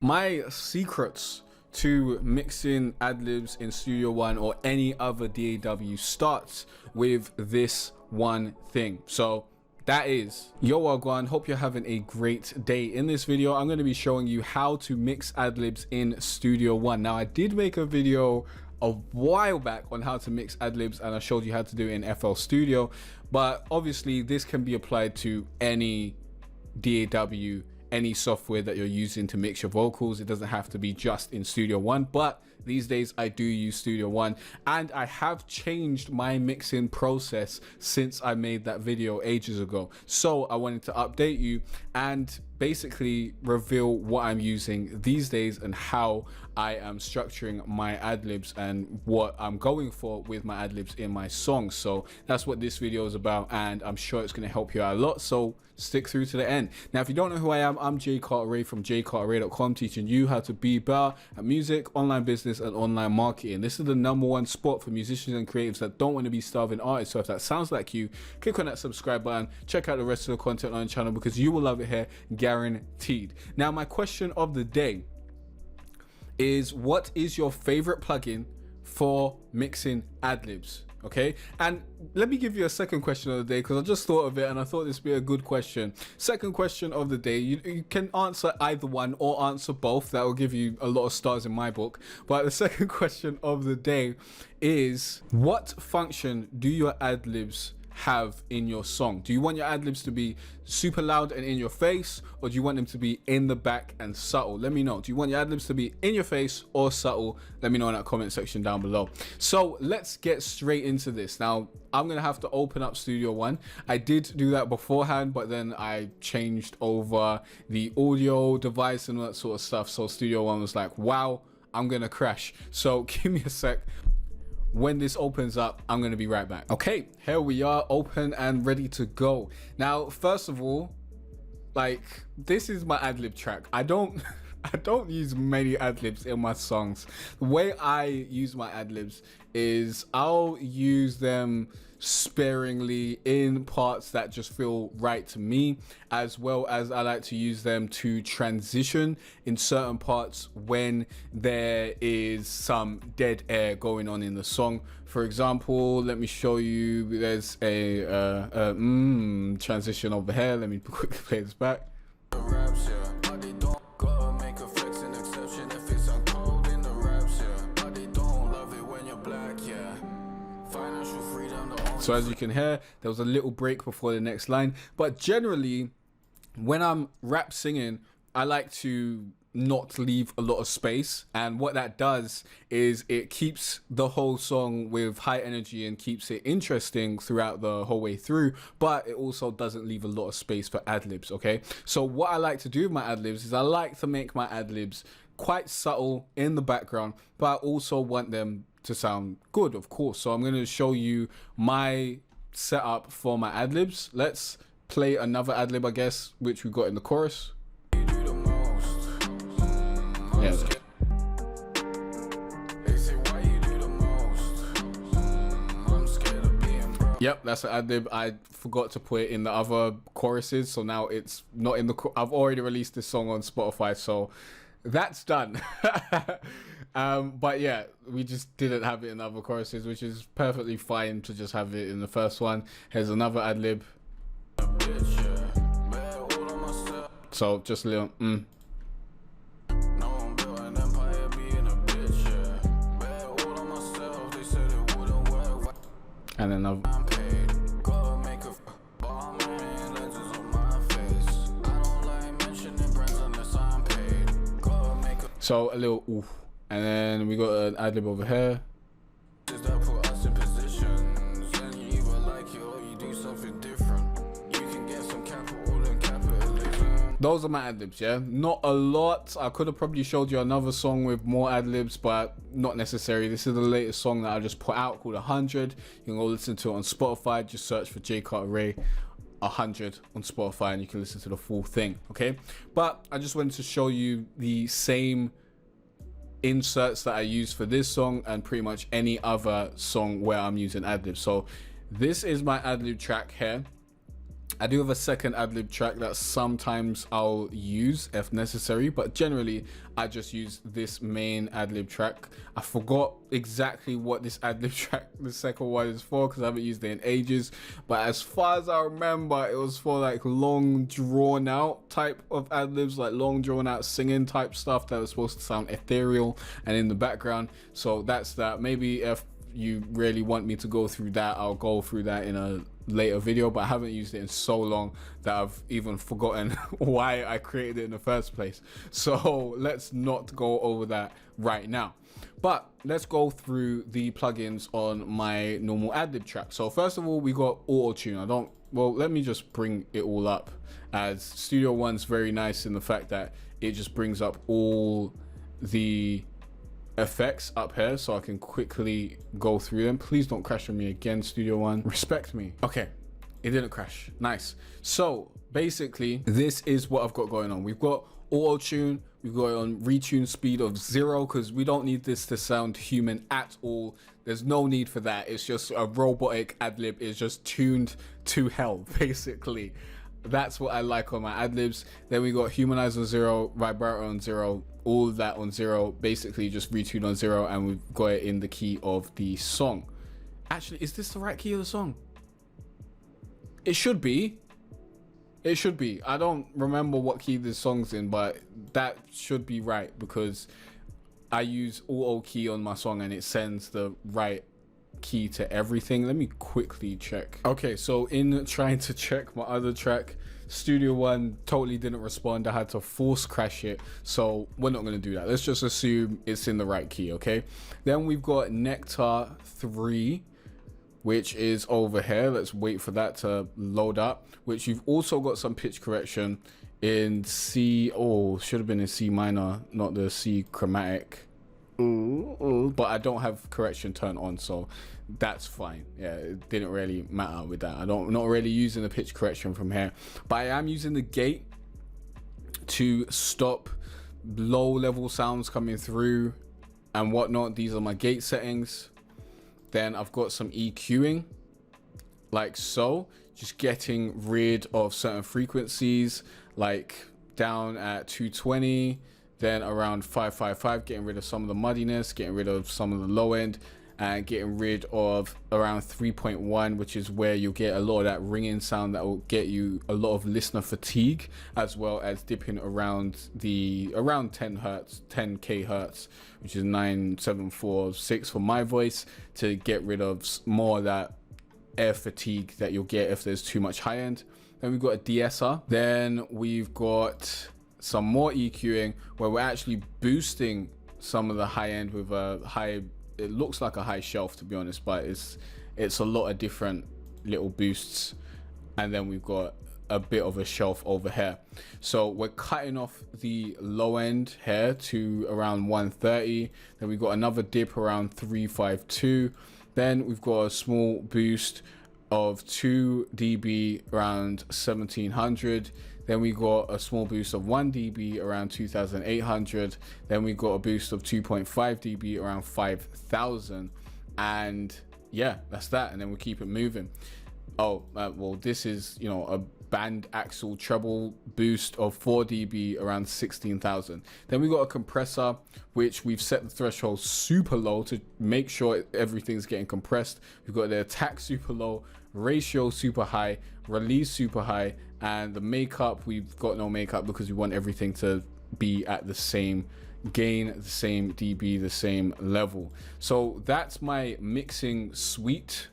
My secrets to mixing ad-libs in Studio One or any other DAW starts with this one thing. So that is, yo wagwan, hope you're having a great day. In this video I'm going to be showing you how to mix ad-libs in Studio One. Now I did make a video a while back on how to mix ad-libs and I showed you how to do it in FL Studio, but obviously this can be applied to any DAW, any software that you're using to mix your vocals. It doesn't have to be just in Studio One, but these days I do use Studio One, and I have changed my mixing process since I made that video ages ago. So I wanted to update you and basically reveal what I'm using these days and how I am structuring my ad-libs and what I'm going for with my ad-libs in my songs. So that's what this video is about, and I'm sure it's going to help you out a lot, so stick through to the end. Now if you don't know who I am, I'm Jay Carteret from jcarteret.com, teaching you how to be better at music, online business and online marketing. This is the #1 spot for musicians and creatives that don't want to be starving artists. So if that sounds like you, click on that subscribe button, check out the rest of the content on the channel because you will love it here, guaranteed. Now my question of the day is, what is your favorite plugin for mixing ad-libs? Okay, and let me give you a second question of the day because I just thought of it and I thought this would be a good question. Second question of the day, you can answer either one or answer both. That will give you a lot of stars in my book. But the second question of the day is, what function do your ad-libs have in your song? Do you want your ad-libs to be super loud and in your face, or do you want them to be in the back and subtle? Let me know. Do you want your ad-libs to be in your face or subtle? Let me know in that comment section down below. So let's get straight into this. Now I'm gonna have to open up Studio One. I did do that beforehand, but then I changed over the audio device and all that sort of stuff, so Studio One was like, wow, I'm gonna crash. So give me a sec. When this opens up, I'm going to be right back. Okay, here we are, open and ready to go. Now, first of all, like, this is my ad-lib track. I don't use many ad-libs in my songs. The way I use my ad-libs is I'll use them sparingly in parts that just feel right to me, as well as I like to use them to transition in certain parts when there is some dead air going on in the song. For example, let me show you, there's a transition over here. Let me quickly play this back. So as you can hear, there was a little break before the next line, but generally when I'm rap singing, I like to not leave a lot of space, and what that does is it keeps the whole song with high energy and keeps it interesting throughout the whole way through, but it also doesn't leave a lot of space for ad-libs. Okay, so what I like to do with my ad-libs is I like to make my ad-libs quite subtle in the background, but I also want them to sound good, of course. So I'm going to show you my setup for my ad-libs. Let's play another ad-lib, I guess, which we got in the chorus. Yeah. Yep, that's an ad-lib. I forgot to put it in the other choruses, so now it's not in the I've already released this song on Spotify, so that's done. But yeah, we just didn't have it in the other choruses, which is perfectly fine to just have it in the first one. Here's another ad-lib. So just a little and another. So a little oof. And then we got an ad-lib over here. Those are my ad-libs, yeah? Not a lot. I could have probably showed you another song with more ad-libs, but not necessary. This is the latest song that I just put out called 100. You can go listen to it on Spotify. Just search for Jay Carteret 100 on Spotify and you can listen to the full thing, okay? But I just wanted to show you the same inserts that I use for this song and pretty much any other song where I'm using ad-libs. So this is my ad-lib track here. I do have a second ad-lib track that sometimes I'll use if necessary, but generally I just use this main ad-lib track. I forgot exactly what this ad-lib track, the second one, is for, because I haven't used it in ages, but as far as I remember, it was for like long drawn out type of ad-libs, like long drawn out singing type stuff that was supposed to sound ethereal and in the background. So that's that. Maybe if you really want me to go through that, I'll go through that in a later video, but I haven't used it in so long that I've even forgotten why I created it in the first place. So let's not go over that right now, but let's go through the plugins on my normal ad-lib track. So first of all, we got Autotune. Well, let me just bring it all up, as Studio One's very nice in the fact that it just brings up all the effects up here, so I can quickly go through them. Please don't crash on me again, Studio One. Respect me. Okay, it didn't crash. Nice. So basically, this is what I've got going on. We've got Autotune. We've got it on retune speed of 0, because we don't need this to sound human at all. There's no need for that. It's just a robotic ad-lib. It's just tuned to hell, basically. That's what I like on my ad-libs. Then we got humanize on 0, vibrato on 0, all of that on 0, basically just retune on 0, and we've got it in the key of the song. Actually, is this the right key of the song? It should be. It should be. I don't remember what key this song's in, but that should be right, because I use auto key on my song and it sends the right key to everything. Let me quickly check. Okay, so in trying to check my other track, Studio One totally didn't respond. I had to force crash it, so we're not going to do that. Let's just assume it's in the right key. Okay, then we've got Nectar 3, which is over here. Let's wait for that to load up, which you've also got some pitch correction in C. Oh, should have been in C minor, not the C chromatic. But I don't have correction turned on, so that's fine. Yeah, it didn't really matter with that. Not really using the pitch correction from here, but I am using the gate to stop low level sounds coming through and whatnot. These are my gate settings. Then I've got some EQing, like so, just getting rid of certain frequencies, like down at 220, then around 555, getting rid of some of the muddiness, getting rid of some of the low end, and getting rid of around 3.1, which is where you'll get a lot of that ringing sound that will get you a lot of listener fatigue, as well as dipping around 10 hertz, 10k hertz, which is 9746 for my voice, to get rid of more of that air fatigue that you'll get if there's too much high end. Then we've got a de-esser. Then we've got some more EQing, where we're actually boosting some of the high end with a high, it looks like a high shelf to be honest, but it's a lot of different little boosts. And then we've got a bit of a shelf over here, so we're cutting off the low end here to around 130. Then we've got another dip around 352. Then we've got a small boost of 2 dB around 1700. Then we got a small boost of 1 dB around 2800. Then we got a boost of 2.5 dB around 5000. And yeah, that's that. And then we keep it moving. Oh, well, this is, you know, a band axle treble boost of 4 dB around 16,000. Then we got a compressor, which we've set the threshold super low to make sure everything's getting compressed. We've got the attack super low, ratio super high, release super high, and the makeup, we've got no makeup because we want everything to be at the same gain, the same dB, the same level. So that's my mixing suite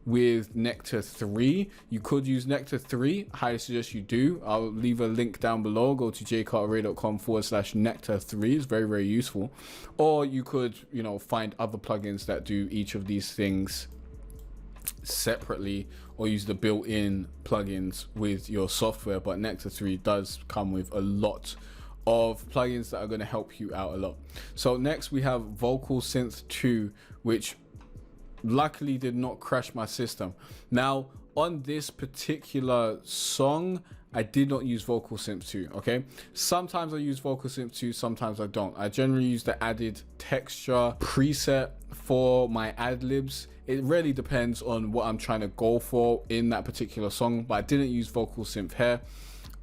with Nectar 3. You could use Nectar 3. Highly suggest you do. I'll leave a link down below. Go to jcarterray.com/Nectar 3. It's very, very useful. Or you could, you know, find other plugins that do each of these things separately, or use the built-in plugins with your software. But Nectar 3 does come with a lot of plugins that are going to help you out a lot. So next we have Vocal Synth 2, which luckily did not crash my system. Now on this particular song, I did not use vocal synth 2. Okay, sometimes I use vocal synth 2, sometimes I don't. I generally use the added texture preset for my ad libs. It really depends on what I'm trying to go for in that particular song, but I didn't use vocal synth here.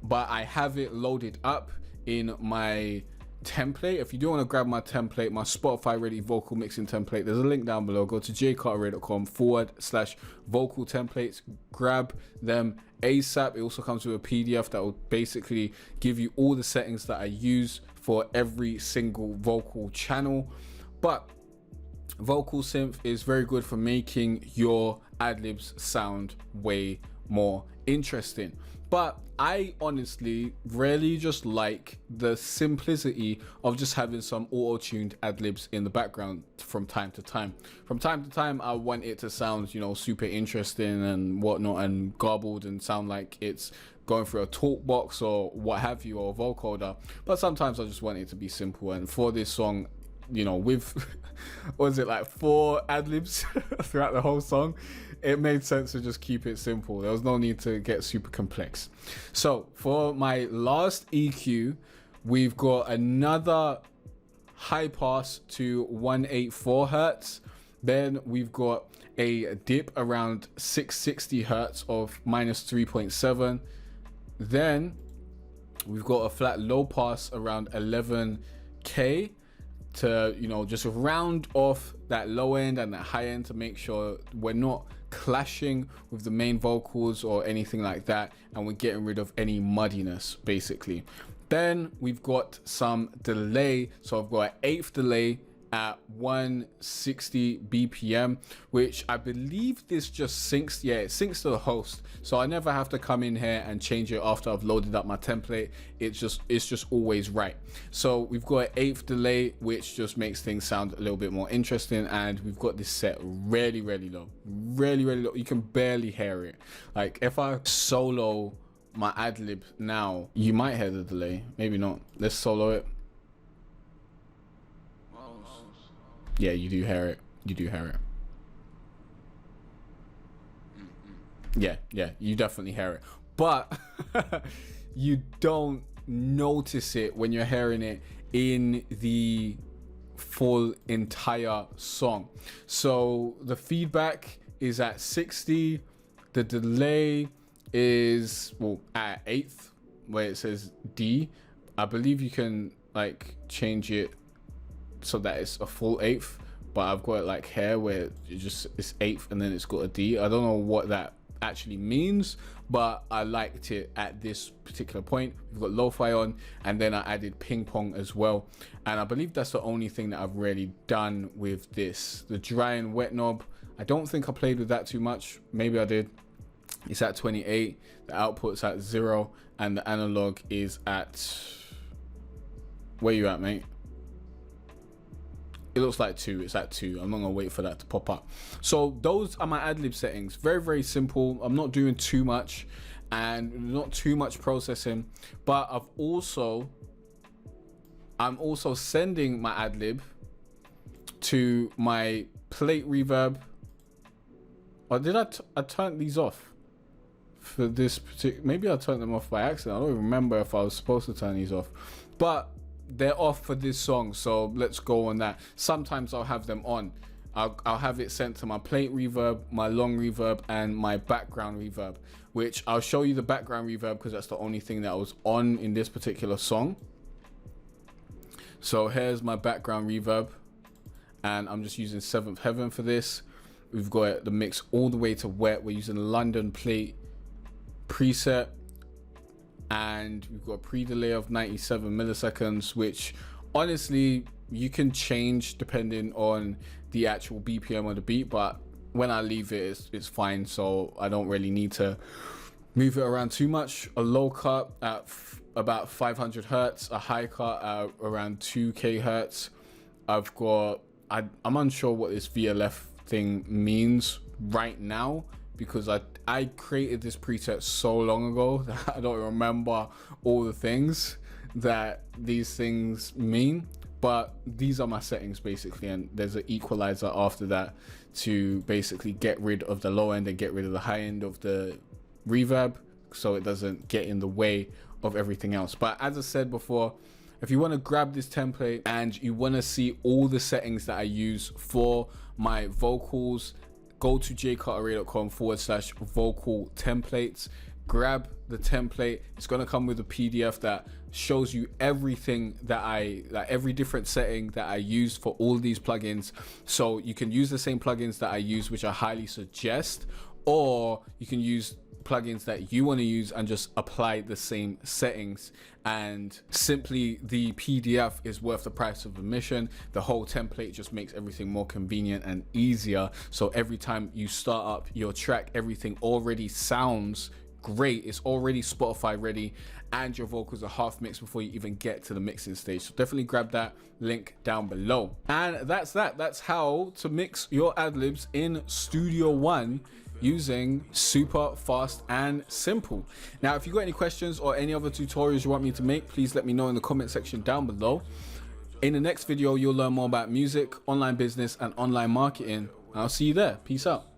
But I have it loaded up in my template. If you do want to grab my template, my Spotify ready vocal mixing template, there's a link down below. Go to jcarterray.com/vocal templates, grab them ASAP. It also comes with a PDF that will basically give you all the settings that I use for every single vocal channel. But vocal synth is very good for making your ad libs sound way more interesting. But I honestly really just like the simplicity of just having some auto-tuned ad libs in the background from time to time. From time to time, I want it to sound, you know, super interesting and whatnot, and garbled, and sound like it's going through a talk box or what have you, or a vocoder. But sometimes I just want it to be simple. And for this song, you know, with was it like 4 ad libs throughout the whole song, it made sense to just keep it simple. There was no need to get super complex. So for my last EQ, we've got another high pass to 184 hertz. Then we've got a dip around 660 hertz of -3.7. Then we've got a flat low pass around 11k to, you know, just round off that low end and that high end to make sure we're not clashing with the main vocals or anything like that, and we're getting rid of any muddiness basically. Then we've got some delay, so I've got an 1/8 delay at 160 BPM, which I believe this just syncs. Yeah, it syncs to the host, so I never have to come in here and change it after I've loaded up my template. It's just always right. So we've got an 1/8 delay, which just makes things sound a little bit more interesting, and we've got this set really low, really low. You can barely hear it. Like if I solo my ad lib now, you might hear the delay, maybe not. Let's solo it. Yeah, you do hear it. You do hear it. Yeah, you definitely hear it. But you don't notice it when you're hearing it in the full entire song. So the feedback is at 60. The delay is, well, at 1/8, where it says D. I believe you can like change it so that it's a full 1/8, but I've got it like here where it's 1/8 and then it's got a D. I don't know what that actually means, but I liked it at this particular point. We've got lo-fi on, and then I added ping pong as well, and I believe that's the only thing that I've really done with this. The dry and wet knob, I don't think I played with that too much. Maybe I did. It's at 28, the output's at 0, and the analog is at, where you at, mate? It looks like 2. It's at 2. I'm not gonna wait for that to pop up. So those are my ad-lib settings. Very simple. I'm not doing too much and not too much processing, but I'm also sending my ad-lib to my plate reverb. Or did I turn these off for this particular? Maybe I turned them off by accident. I don't even remember if I was supposed to turn these off, but they're off for this song, so let's go on that. Sometimes I'll have them on. I'll have it sent to my plate reverb, my long reverb, and my background reverb, which I'll show you the background reverb because that's the only thing that was on in this particular song. So here's my background reverb, and I'm just using 7th Heaven for this. We've got the mix all the way to wet. We're using London plate preset, and we've got a pre-delay of 97 milliseconds, which honestly you can change depending on the actual BPM of the beat, but when I leave it, it's fine, so I don't really need to move it around too much. A low cut at about 500 hertz, a high cut at around 2k hertz. I'm unsure what this VLF thing means right now, because I created this preset so long ago that I don't remember all the things that these things mean. but these are my settings basically, and there's an equalizer after that to basically get rid of the low end and get rid of the high end of the reverb, so it doesn't get in the way of everything else. But as I said before, if you want to grab this template and you want to see all the settings that I use for my vocals, go to jcarteray.com/vocal templates, grab the template. It's going to come with a PDF that shows you everything that every different setting that I use for all these plugins. So you can use the same plugins that I use, which I highly suggest, or you can use plugins that you want to use and just apply the same settings, and simply the PDF is worth the price of admission. The whole template just makes everything more convenient and easier, so every time you start up your track, everything already sounds great. It's already Spotify ready, and your vocals are half mixed before you even get to the mixing stage. So definitely grab that link down below. And that's how to mix your ad-libs in Studio One using super fast and simple. Now, if you got any questions or any other tutorials you want me to make, please let me know in the comment section down below. In the next video, you'll learn more about music, online business, and online marketing. I'll see you there. Peace out.